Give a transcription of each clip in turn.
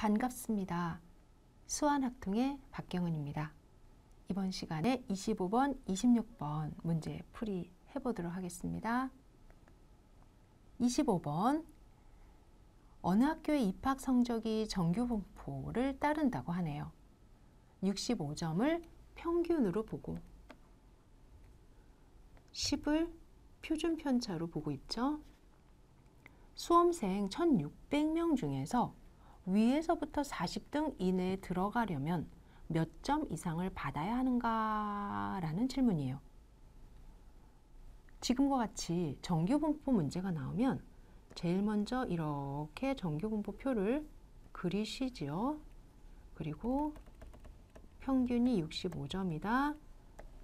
반갑습니다. 수완학통의 박경은입니다. 이번 시간에 25번, 26번 문제 풀이 해보도록 하겠습니다. 25번, 어느 학교의 입학 성적이 정규 분포를 따른다고 하네요. 65점을 평균으로 보고 10을 표준 편차로 보고 있죠. 수험생 1600명 중에서 위에서부터 40등 이내에 들어가려면 몇 점 이상을 받아야 하는가 라는 질문이에요. 지금과 같이 정규분포 문제가 나오면 제일 먼저 이렇게 정규분포표를 그리시죠. 그리고 평균이 65점이다.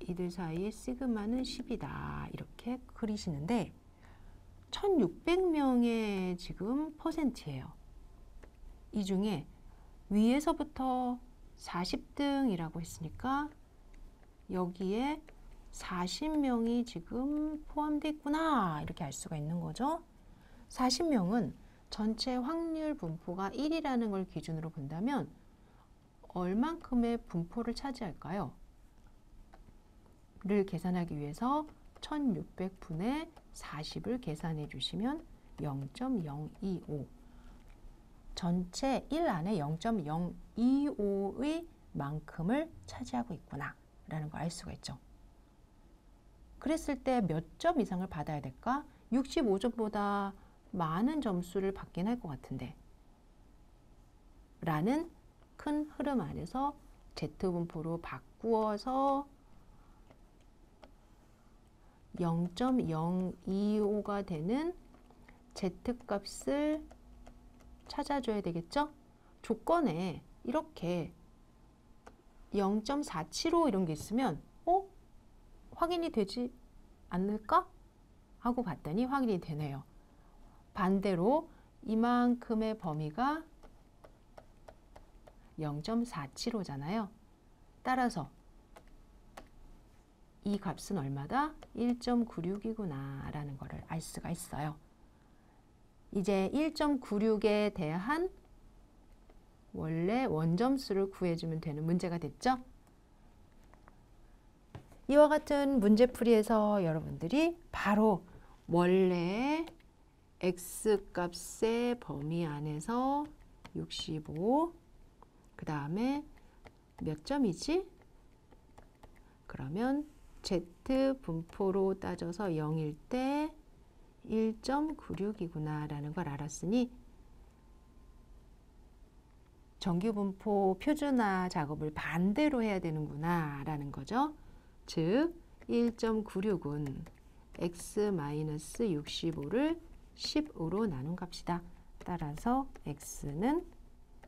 이들 사이의 시그마는 10이다. 이렇게 그리시는데 1600명의 지금 퍼센트예요. 이 중에 위에서부터 40등이라고 했으니까 여기에 40명이 지금 포함되어 있구나 이렇게 알 수가 있는 거죠. 40명은 전체 확률 분포가 1이라는 걸 기준으로 본다면 얼만큼의 분포를 차지할까요? 를 계산하기 위해서 1600분의 40을 계산해 주시면 0.025 전체 1 안에 0.025의 만큼을 차지하고 있구나 라는 걸 알 수가 있죠. 그랬을 때 몇 점 이상을 받아야 될까? 65점보다 많은 점수를 받긴 할 것 같은데 라는 큰 흐름 안에서 Z분포로 바꾸어서 0.025가 되는 Z값을 찾아줘야 되겠죠? 조건에 이렇게 0.475 이런 게 있으면 확인이 되지 않을까? 하고 봤더니 확인이 되네요. 반대로 이만큼의 범위가 0.475잖아요. 따라서 이 값은 얼마다? 1.96이구나 라는 거를 알 수가 있어요. 이제 1.96에 대한 원래 원점수를 구해주면 되는 문제가 됐죠? 이와 같은 문제풀이에서 여러분들이 바로 원래 x값의 범위 안에서 65, 그 다음에 몇 점이지? 그러면 Z분포로 따져서 0일 때 1.96이구나 라는 걸 알았으니 정규분포 표준화 작업을 반대로 해야 되는구나 라는 거죠. 즉 1.96은 x-65를 10으로 나눈 값이다. 따라서 x는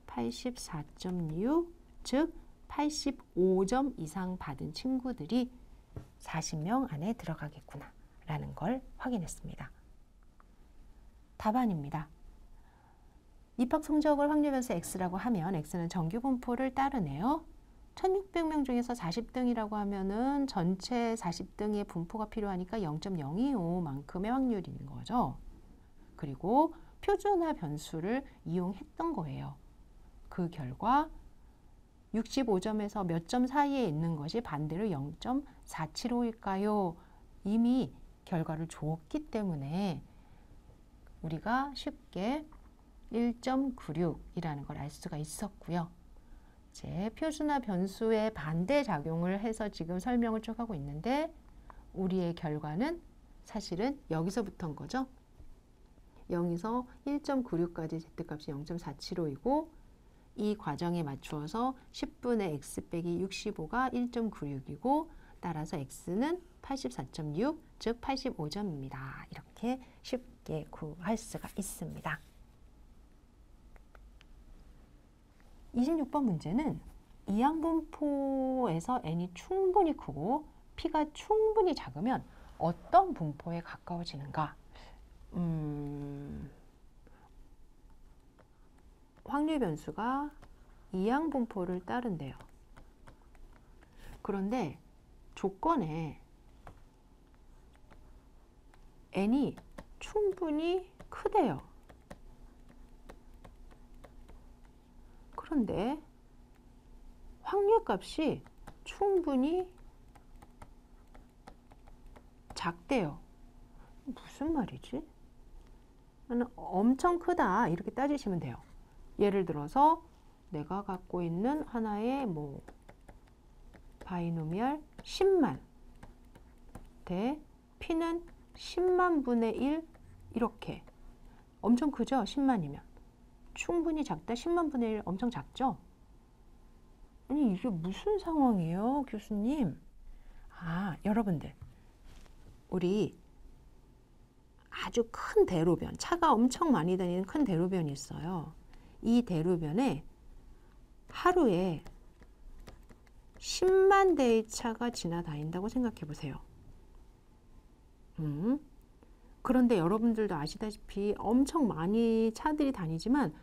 84.6, 즉 85점 이상 받은 친구들이 40명 안에 들어가겠구나 라는 걸 확인했습니다. 답안입니다. 입학 성적을 확률변수 x라고 하면 x는 정규분포를 따르네요. 1600명 중에서 40등이라고 하면은 전체 40등의 분포가 필요하니까 0.025만큼의 확률인 거죠. 그리고 표준화 변수를 이용했던 거예요. 그 결과 65점에서 몇 점 사이에 있는 것이 반대로 0.475일까요? 이미 결과를 줬기 때문에 우리가 쉽게 1.96이라는 걸 알 수가 있었고요. 이제 표준화 변수의 반대 작용을 해서 지금 설명을 쭉 하고 있는데 우리의 결과는 사실은 여기서부터인 거죠. 0에서 1.96까지 Z값이 0.475이고 이 과정에 맞추어서 10분의 x 빼기 65가 1.96이고 따라서 x는 84.6, 즉 85점입니다. 이렇게 쉽게 구할 수가 있습니다. 26번 문제는 이항분포에서 n이 충분히 크고 p가 충분히 작으면 어떤 분포에 가까워지는가? 확률 변수가 이항분포를 따른대요. 그런데 조건에 n이 충분히 크대요. 그런데 확률값이 충분히 작대요. 무슨 말이지? 엄청 크다 이렇게 따지시면 돼요. 예를 들어서 내가 갖고 있는 하나의 뭐 바이노미얼 10만 대 P는 10만 분의 1 이렇게 엄청 크죠? 10만이면 충분히 작다. 10만 분의 1 엄청 작죠? 아니 이게 무슨 상황이에요, 교수님? 여러분들 우리 아주 큰 대로변, 차가 엄청 많이 다니는 큰 대로변이 있어요. 이 대로변에 하루에 10만 대의 차가 지나다닌다고 생각해 보세요. 그런데 여러분들도 아시다시피 엄청 많이 차들이 다니지만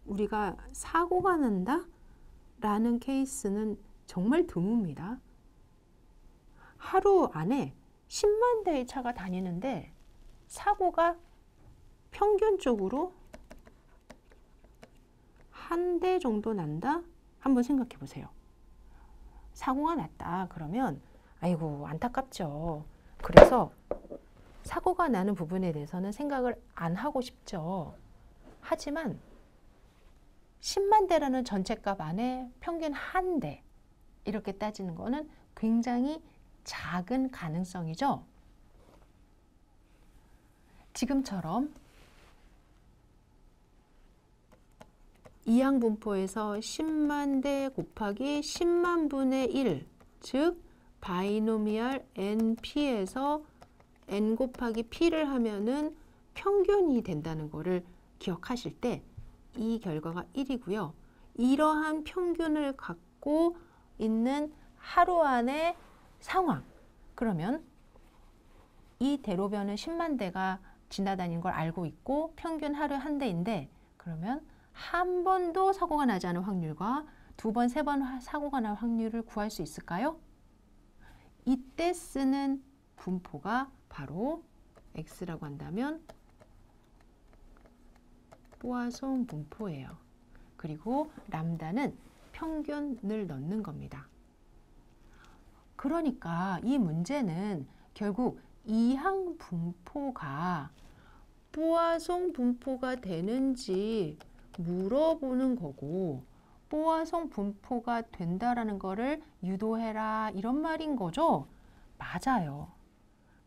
우리가 사고가 난다? 라는 케이스는 정말 드뭅니다. 하루 안에 10만 대의 차가 다니는데 사고가 평균적으로 한 대 정도 난다? 한번 생각해 보세요. 사고가 났다 그러면 아이고 안타깝죠. 그래서 사고가 나는 부분에 대해서는 생각을 안 하고 싶죠. 하지만 10만 대라는 전체값 안에 평균 한 대 이렇게 따지는 거는 굉장히 작은 가능성이죠. 지금처럼 이항분포에서 10만 대 곱하기 10만 분의 1, 즉 바이노미얼 NP에서 N 곱하기 P를 하면은 평균이 된다는 거를 기억하실 때 이 결과가 1이고요. 이러한 평균을 갖고 있는 하루 안의 상황. 그러면 이 대로변은 10만 대가 지나다니는 걸 알고 있고 평균 하루에 한 대인데 그러면 한 번도 사고가 나지 않은 확률과 두 번, 세 번 사고가 날 확률을 구할 수 있을까요? 이때 쓰는 분포가 바로 X라고 한다면 포아송 분포예요. 그리고 람다는 평균을 넣는 겁니다. 그러니까 이 문제는 결국 이항 분포가 포아송 분포가 되는지 물어보는 거고 포아송 분포가 된다라는 거를 유도해라 이런 말인 거죠? 맞아요.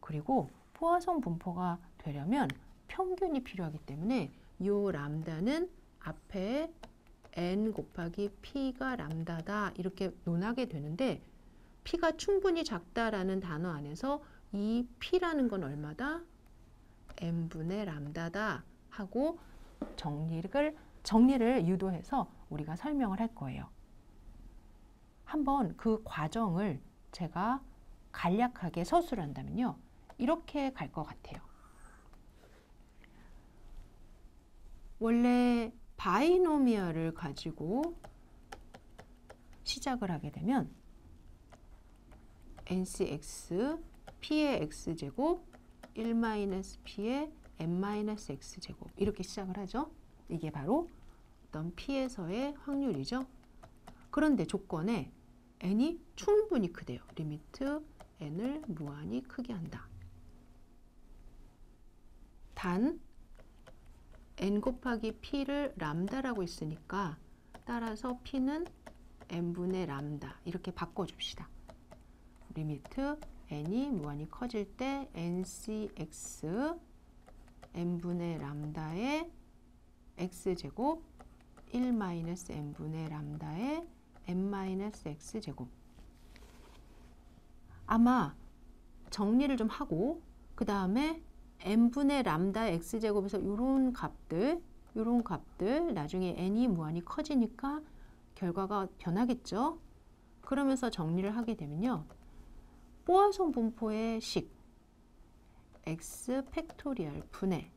그리고 포아송 분포가 되려면 평균이 필요하기 때문에 이 람다는 앞에 N 곱하기 P가 람다다 이렇게 논하게 되는데 P가 충분히 작다라는 단어 안에서 이 P라는 건 얼마다? N분의 람다다 하고 정리를 유도해서 우리가 설명을 할 거예요. 한번 그 과정을 제가 간략하게 서술을 한다면요. 이렇게 갈 것 같아요. 원래 바이노미얼을 가지고 시작을 하게 되면 NCX, P의 X제곱, 1-P의 N-X제곱 이렇게 시작을 하죠. 이게 바로 어떤 P에서의 확률이죠. 그런데 조건에 N이 충분히 크대요. 리미트 N을 무한히 크게 한다. 단 N 곱하기 P를 람다라고 있으니까 따라서 P는 N분의 람다 이렇게 바꿔줍시다. 리미트 N이 무한히 커질 때 NCX N분의 람다의 X제곱 1-N분의 람다의 N-X제곱. 아마 정리를 좀 하고 그 다음에 n분의 람다 x제곱에서 이런 값들 나중에 n이 무한히 커지니까 결과가 변하겠죠. 그러면서 정리를 하게 되면요. 포아송 분포의 식 x 팩토리얼 분의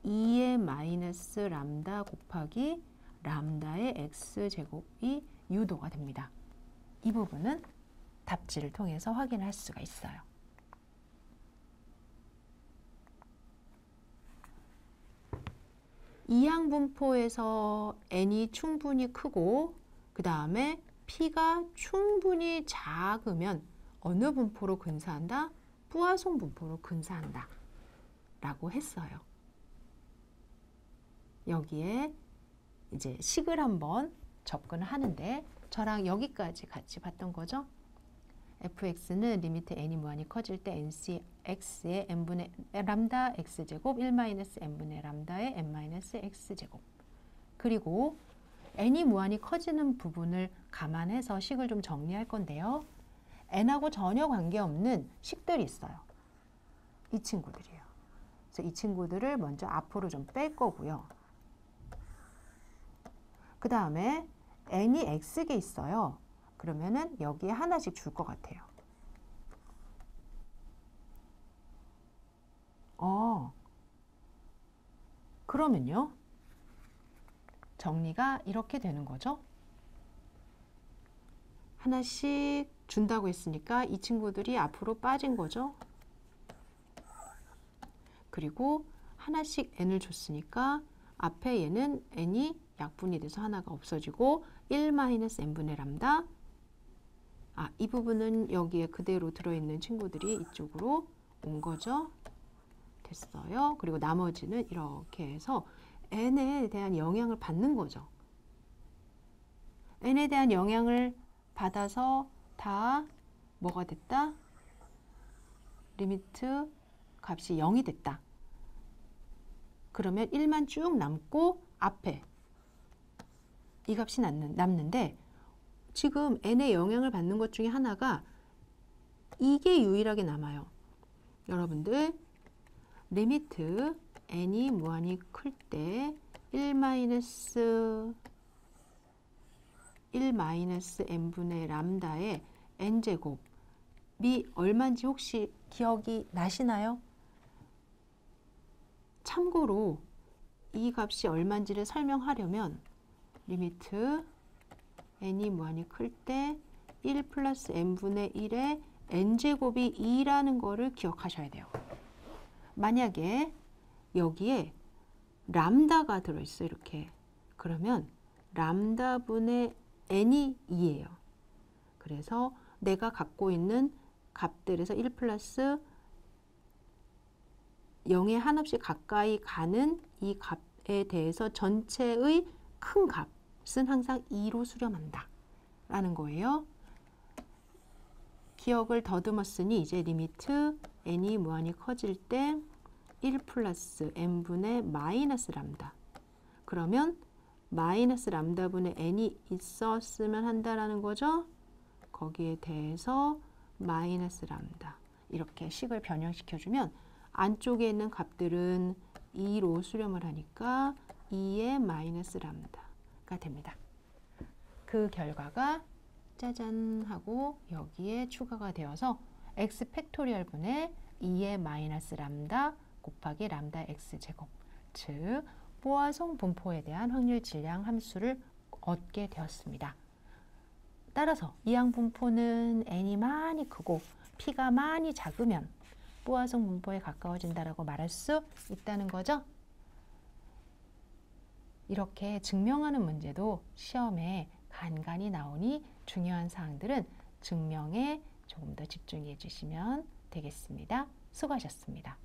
2의 마이너스 람다 곱하기 람다의 x제곱이 유도가 됩니다. 이 부분은 답지를 통해서 확인할 수가 있어요. 이항 분포에서 n이 충분히 크고 그 다음에 p가 충분히 작으면 어느 분포로 근사한다? 뿌아송 분포로 근사한다 라고 했어요. 여기에 이제 식을 한번 접근을 하는데 저랑 여기까지 같이 봤던 거죠. fx는 리미트 n이 무한히 커질 때 ncx의 n분의 람다 x제곱 1-n분의 람다의 n-x제곱. 그리고 n이 무한히 커지는 부분을 감안해서 식을 좀 정리할 건데요. n하고 전혀 관계없는 식들이 있어요. 이 친구들이에요. 그래서 이 친구들을 먼저 앞으로 좀 뺄 거고요. 그 다음에 n이 x개 있어요. 그러면은 여기에 하나씩 줄 것 같아요. 그러면요. 정리가 이렇게 되는 거죠. 하나씩 준다고 했으니까 이 친구들이 앞으로 빠진 거죠. 그리고 하나씩 n을 줬으니까 앞에 얘는 n이 약분이 돼서 하나가 없어지고 1-n분의 람다. 이 부분은 여기에 그대로 들어있는 친구들이 이쪽으로 온 거죠. 됐어요. 그리고 나머지는 이렇게 해서 n에 대한 영향을 받는 거죠. n에 대한 영향을 받아서 다 뭐가 됐다? 리미트 값이 0이 됐다. 그러면 1만 쭉 남고 앞에 이 값이 남는데 지금 n의 영향을 받는 것 중에 하나가 이게 유일하게 남아요. 여러분들 리미트 n이 무한히 클 때 1-n분의 람다의 n제곱이 얼마인지 혹시 기억이 나시나요? 참고로 이 값이 얼마인지를 설명하려면 리미트 n이 무한히 클 때 1+n분의 1의 n제곱이 2라는 거를 기억하셔야 돼요. 만약에 여기에 람다가 들어있어요. 이렇게. 그러면 람다분의 n이 2예요. 그래서 내가 갖고 있는 값들에서 1 플러스 0에 한없이 가까이 가는 이 값에 대해서 전체의 큰 값은 항상 2로 수렴한다 라는 거예요. 기억을 더듬었으니 이제 리미트 n이 무한히 커질 때 1 플러스 n분의 마이너스 람다. 그러면 마이너스 람다분의 n이 있었으면 한다라는 거죠. 거기에 대해서 마이너스 람다. 이렇게 식을 변형시켜주면 안쪽에 있는 값들은 2로 수렴을 하니까 2의 마이너스 람다가 됩니다. 그 결과가 짜잔 하고 여기에 추가가 되어서 x 팩토리얼 분의 2의 마이너스 람다 곱하기 람다 x제곱, 즉 뽀아송 분포에 대한 확률 질량 함수를 얻게 되었습니다. 따라서 이항 분포는 n이 많이 크고 p가 많이 작으면 뽀아송 분포에 가까워진다라고 말할 수 있다는 거죠. 이렇게 증명하는 문제도 시험에 간간히 나오니 중요한 사항들은 증명에 조금 더 집중해 주시면 되겠습니다. 수고하셨습니다.